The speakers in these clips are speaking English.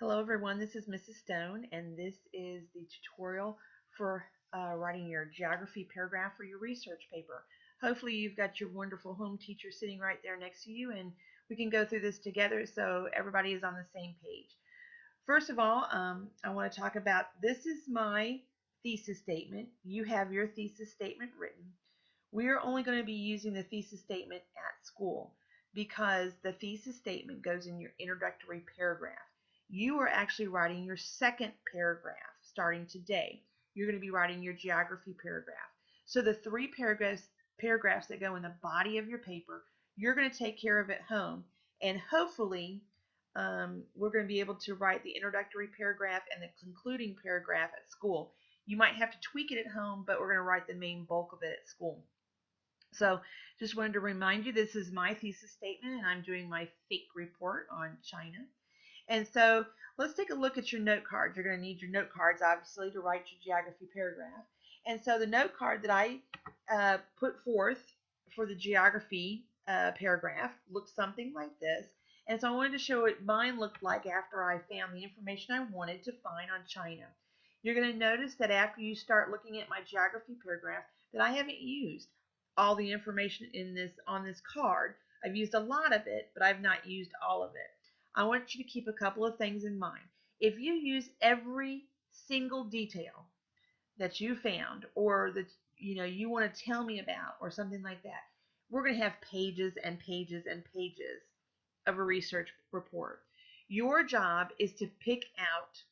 Hello everyone, this is Mrs. Stone and this is the tutorial for writing your geography paragraph for your research paper. Hopefully you've got your wonderful home teacher sitting right there next to you and we can go through this together so everybody is on the same page. First of all, I want to talk about this is my thesis statement. You have your thesis statement written. We are only going to be using the thesis statement at school because the thesis statement goes in your introductory paragraph. You are actually writing your second paragraph starting today. You're going to be writing your geography paragraph. So the three paragraphs that go in the body of your paper, you're going to take care of at home, and hopefully we're going to be able to write the introductory paragraph and the concluding paragraph at school. You might have to tweak it at home, but we're going to write the main bulk of it at school. So just wanted to remind you this is my thesis statement and I'm doing my fake report on China. And so let's take a look at your note cards. You're going to need your note cards obviously to write your geography paragraph. And so the note card that I put forth for the geography paragraph looks something like this. And so I wanted to show what mine looked like after I found the information I wanted to find on China. You're going to notice that after you start looking at my geography paragraph that I haven't used all the information in this on this card. I've used a lot of it, but I've not used all of it. I want you to keep a couple of things in mind. If you use every single detail that you found or that you want to tell me about or something like that, we're going to have pages and pages and pages of a research report. Your job is to pick out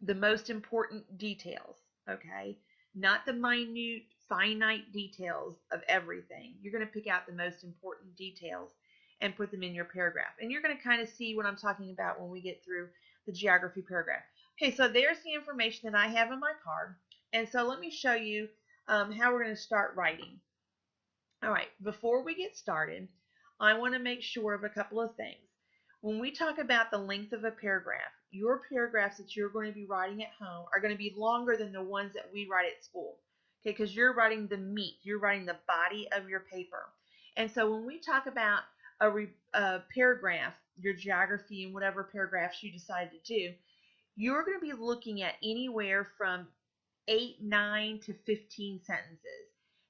the most important details, okay? Not the minute, finite details of everything. You're going to pick out the most important details and put them in your paragraph. And you're going to kind of see what I'm talking about when we get through the geography paragraph. Okay, so there's the information that I have in my card. And so let me show you how we're going to start writing. All right, before we get started, I want to make sure of a couple of things. When we talk about the length of a paragraph, your paragraphs that you're going to be writing at home are going to be longer than the ones that we write at school. Okay, because you're writing the meat, you're writing the body of your paper. And so when we talk about a paragraph, your geography and whatever paragraphs you decide to do, you're going to be looking at anywhere from 8, 9 to 15 sentences.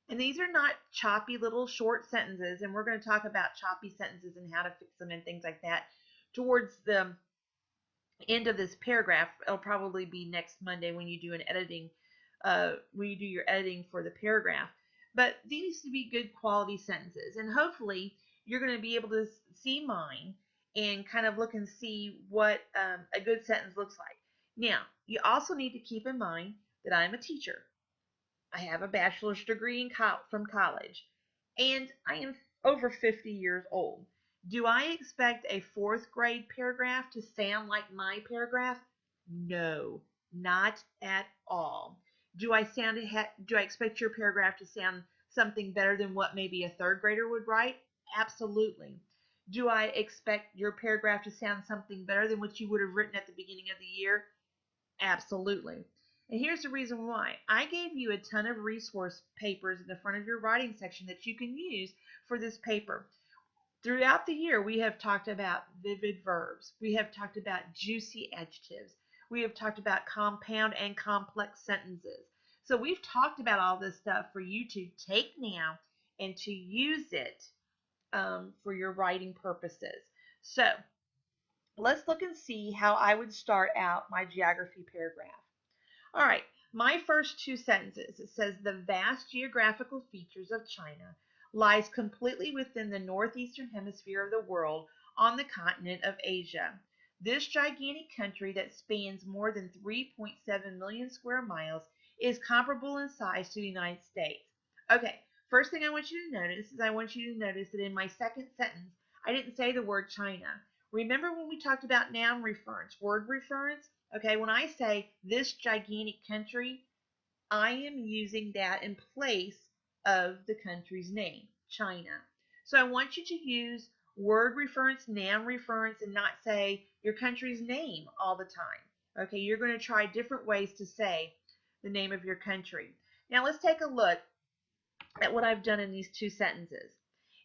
And these are not choppy little short sentences, and we're going to talk about choppy sentences and how to fix them and things like that towards the end of this paragraph. It'll probably be next Monday when you do when you do your editing for the paragraph. But these need to be good quality sentences, and hopefully you're going to be able to see mine and kind of look and see what a good sentence looks like. Now, you also need to keep in mind that I'm a teacher. I have a bachelor's degree from college, and I am over 50 years old. Do I expect a fourth grade paragraph to sound like my paragraph? No, not at all. Do I expect your paragraph to sound something better than what maybe a third grader would write? Absolutely. Do I expect your paragraph to sound something better than what you would have written at the beginning of the year? Absolutely. And here's the reason why. I gave you a ton of resource papers in the front of your writing section that you can use for this paper. Throughout the year, we have talked about vivid verbs. We have talked about juicy adjectives. We have talked about compound and complex sentences. So we've talked about all this stuff for you to take now and to use it for your writing purposes. So let's look and see how I would start out my geography paragraph. All right, my first two sentences. It says the vast geographical features of China lies completely within the northeastern hemisphere of the world on the continent of Asia. This gigantic country that spans more than 3.7 million square miles is comparable in size to the United States. Okay, first thing I want you to notice is I want you to notice that in my second sentence, I didn't say the word China. Remember when we talked about noun reference, word reference? Okay, when I say this gigantic country, I am using that in place of the country's name, China. So I want you to use word reference, noun reference, and not say your country's name all the time. Okay, you're going to try different ways to say the name of your country. Now let's take a look at what I've done in these two sentences.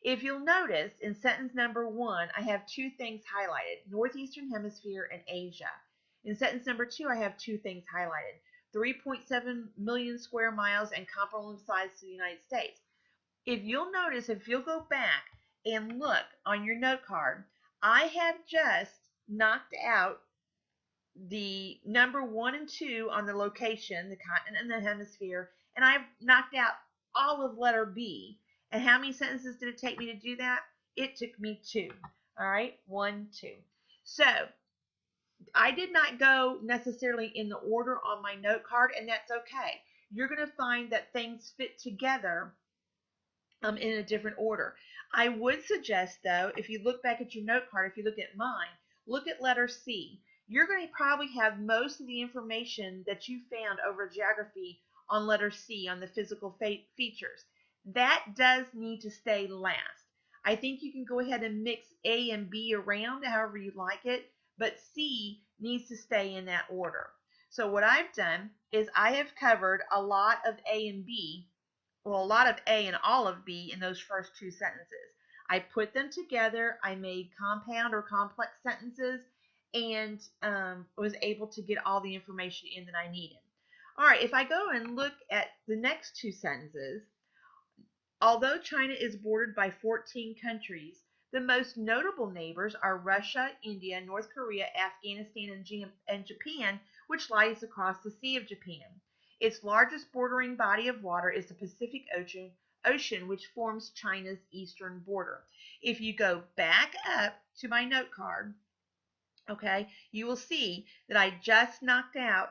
If you'll notice, in sentence number 1, I have two things highlighted, Northeastern Hemisphere and Asia. In sentence number 2, I have two things highlighted, 3.7 million square miles and comparable size to the United States. If you'll notice, if you'll go back and look on your note card, I have just knocked out the number 1 and 2 on the location, the continent and the hemisphere, and I've knocked out all of letter B. And how many sentences did it take me to do that? It took me 2. All right, 1, 2. So I did not go necessarily in the order on my note card, and that's okay. You're going to find that things fit together in a different order. I would suggest, though, if you look back at your note card, if you look at mine, look at letter C. You're going to probably have most of the information that you found over geography on letter C, on the physical features. That does need to stay last. I think you can go ahead and mix A and B around however you like it, but C needs to stay in that order. So what I've done is I have covered a lot of A and B, well, a lot of A and all of B in those first two sentences. I put them together, I made compound or complex sentences, and was able to get all the information in that I needed. All right, if I go and look at the next two sentences, although China is bordered by 14 countries, the most notable neighbors are Russia, India, North Korea, Afghanistan, and Japan, which lies across the Sea of Japan. Its largest bordering body of water is the Pacific Ocean, which forms China's eastern border. If you go back up to my note card, okay, you will see that I just knocked out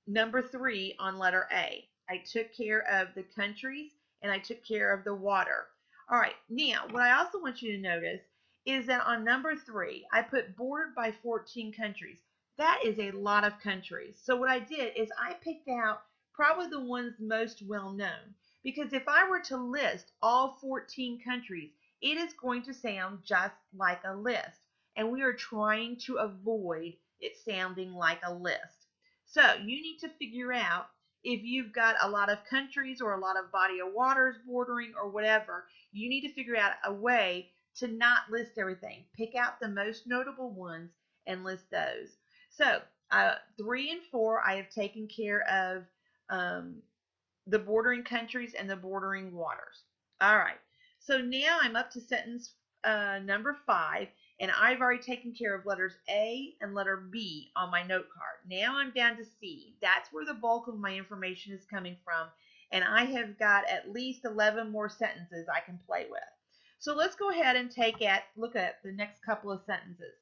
number 3 on letter A. I took care of the countries and I took care of the water. All right, now what I also want you to notice is that on number 3, I put bordered by 14 countries. That is a lot of countries. So what I did is I picked out probably the ones most well known, because if I were to list all 14 countries, it is going to sound just like a list, and we are trying to avoid it sounding like a list. So you need to figure out if you've got a lot of countries or a lot of body of waters bordering or whatever. You need to figure out a way to not list everything. Pick out the most notable ones and list those. So 3 and 4, I have taken care of the bordering countries and the bordering waters. All right. So now I'm up to sentence number 5, and I've already taken care of letters A and letter B on my note card. Now I'm down to C. That's where the bulk of my information is coming from, and I have got at least 11 more sentences I can play with. So let's go ahead and look at the next couple of sentences.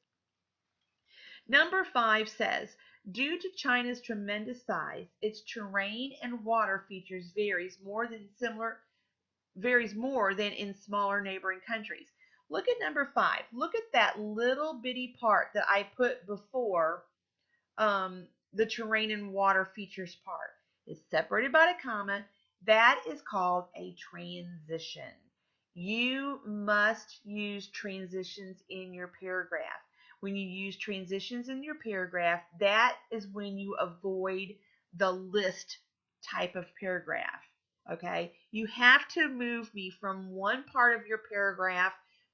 Number 5 says, due to China's tremendous size, its terrain and water features varies more than in smaller neighboring countries. Look at number 5. Look at that little bitty part that I put before the terrain and water features part. It's separated by a comma. That is called a transition. You must use transitions in your paragraph. When you use transitions in your paragraph, that is when you avoid the list type of paragraph. Okay? You have to move me from one part of your paragraph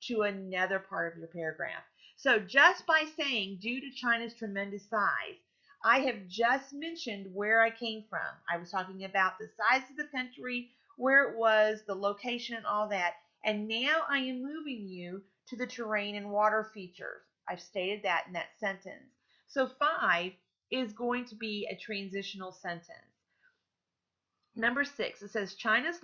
to another part of your paragraph. So just by saying, due to China's tremendous size, I have just mentioned where I came from. I was talking about the size of the country, where it was, the location, and all that. And now I am moving you to the terrain and water features. I've stated that in that sentence. So 5 is going to be a transitional sentence. Number 6, it says China's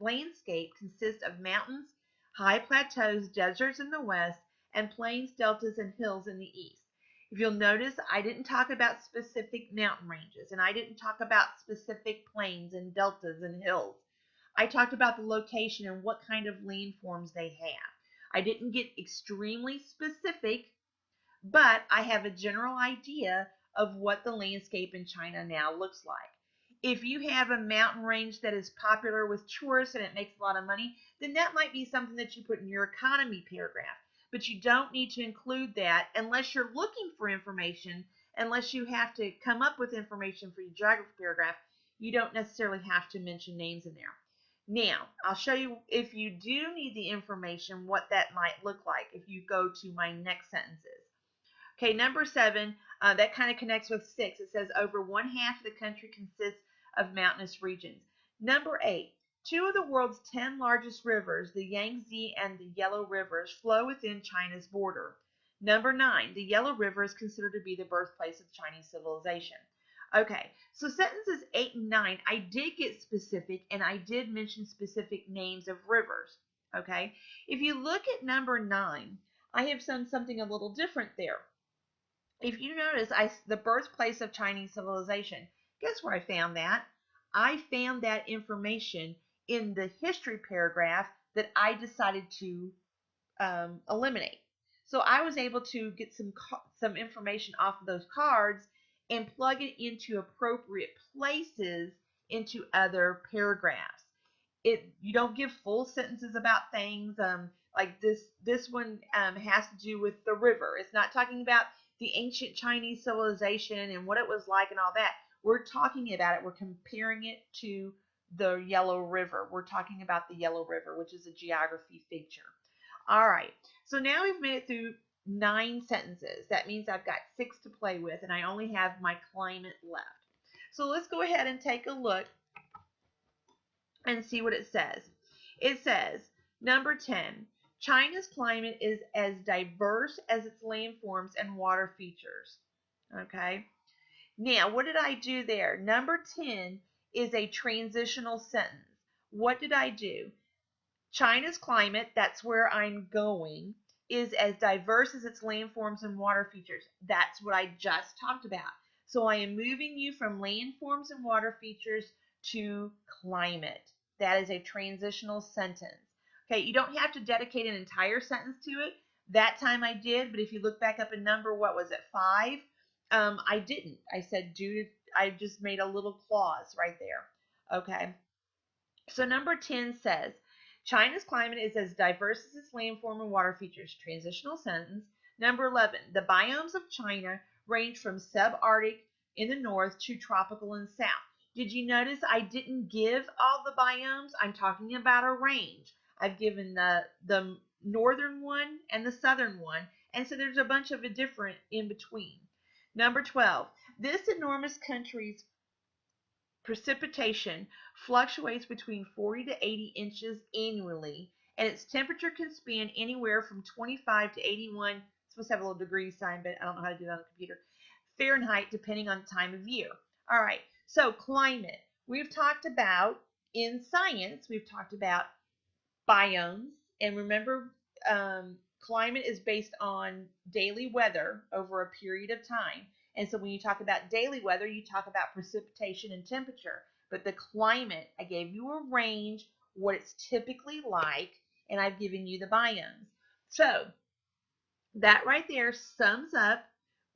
landscape consists of mountains, high plateaus, deserts in the west, and plains, deltas, and hills in the east. If you'll notice, I didn't talk about specific mountain ranges, and I didn't talk about specific plains and deltas and hills. I talked about the location and what kind of landforms they have. I didn't get extremely specific, but I have a general idea of what the landscape in China now looks like. If you have a mountain range that is popular with tourists and it makes a lot of money, then that might be something that you put in your economy paragraph. But you don't need to include that unless you're looking for information, unless you have to come up with information for your geography paragraph. You don't necessarily have to mention names in there. Now, I'll show you if you do need the information what that might look like if you go to my next sentences. Okay, number 7, that kind of connects with 6. It says over one half of the country consists of mountainous regions. Number 8, two of the world's 10 largest rivers, the Yangtze and the Yellow Rivers, flow within China's border. Number 9, the Yellow River is considered to be the birthplace of Chinese civilization. Okay, so sentences 8 and 9, I did get specific and I did mention specific names of rivers. Okay, if you look at number 9, I have done something a little different there. If you notice, the birthplace of Chinese civilization, guess where I found that? I found that information in the history paragraph that I decided to eliminate. So I was able to get some information off of those cards and plug it into appropriate places into other paragraphs. You don't give full sentences about things. Like this one has to do with the river. It's not talking about the ancient Chinese civilization and what it was like and all that. We're talking about it. We're comparing it to the Yellow River. We're talking about the Yellow River, which is a geography feature. All right. So now we've made it through 9 sentences. That means I've got 6 to play with, and I only have my climate left. So let's go ahead and take a look and see what it says. It says, number 10, China's climate is as diverse as its landforms and water features. Okay. Now, what did I do there? Number 10 is a transitional sentence. What did I do? China's climate, that's where I'm going, is as diverse as its landforms and water features. That's what I just talked about. So I am moving you from landforms and water features to climate. That is a transitional sentence. Okay, you don't have to dedicate an entire sentence to it. That time I did, but if you look back up a number, what was it, 5? I didn't. I said I just made a little clause right there. Okay. So number 10 says, China's climate is as diverse as its landform and water features. Transitional sentence. Number 11, the biomes of China range from subarctic in the north to tropical in the south. Did you notice I didn't give all the biomes? I'm talking about a range. I've given the northern one and the southern one, and so there's a bunch of a different in between. Number 12, this enormous country's precipitation fluctuates between 40 to 80 inches annually, and its temperature can span anywhere from 25 to 81. It's supposed to have a little degree sign, but I don't know how to do that on the computer. Fahrenheit, depending on the time of year. All right, so climate. We've talked about, in science, we've talked about biomes, and remember, climate is based on daily weather over a period of time. And so when you talk about daily weather, you talk about precipitation and temperature. But the climate, I gave you a range, what it's typically like, and I've given you the biomes. So that right there sums up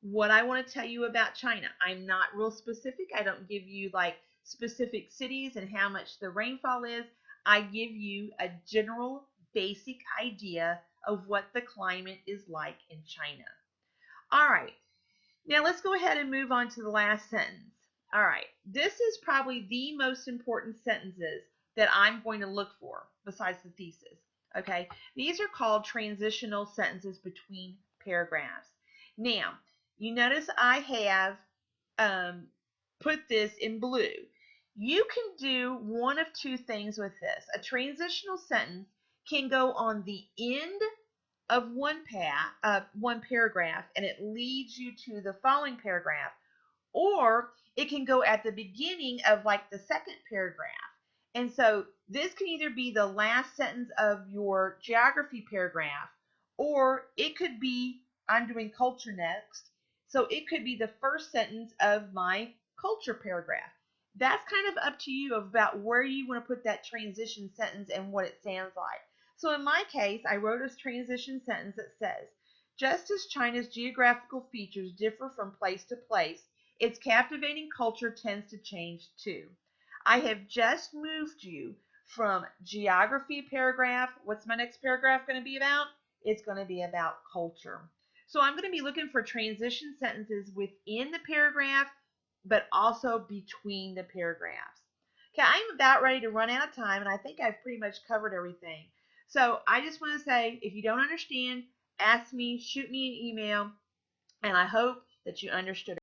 what I want to tell you about China. I'm not real specific. I don't give you like specific cities and how much the rainfall is. I give you a general basic idea of what the climate is like in China. All right. Now let's go ahead and move on to the last sentence. All right. This is probably the most important sentences that I'm going to look for besides the thesis. Okay. These are called transitional sentences between paragraphs. Now, you notice I have put this in blue. You can do one of two things with this. A transitional sentence can go on the end of one paragraph and it leads you to the following paragraph, or it can go at the beginning of like the second paragraph. And so this can either be the last sentence of your geography paragraph, or it could be, I'm doing culture next, so it could be the first sentence of my culture paragraph. That's kind of up to you about where you want to put that transition sentence and what it sounds like. So in my case, I wrote a transition sentence that says, just as China's geographical features differ from place to place, its captivating culture tends to change too. I have just moved you from geography paragraph. What's my next paragraph going to be about? It's going to be about culture. So I'm going to be looking for transition sentences within the paragraph, but also between the paragraphs. Okay, I'm about ready to run out of time, and I think I've pretty much covered everything. So I just want to say, if you don't understand, ask me, shoot me an email, and I hope that you understood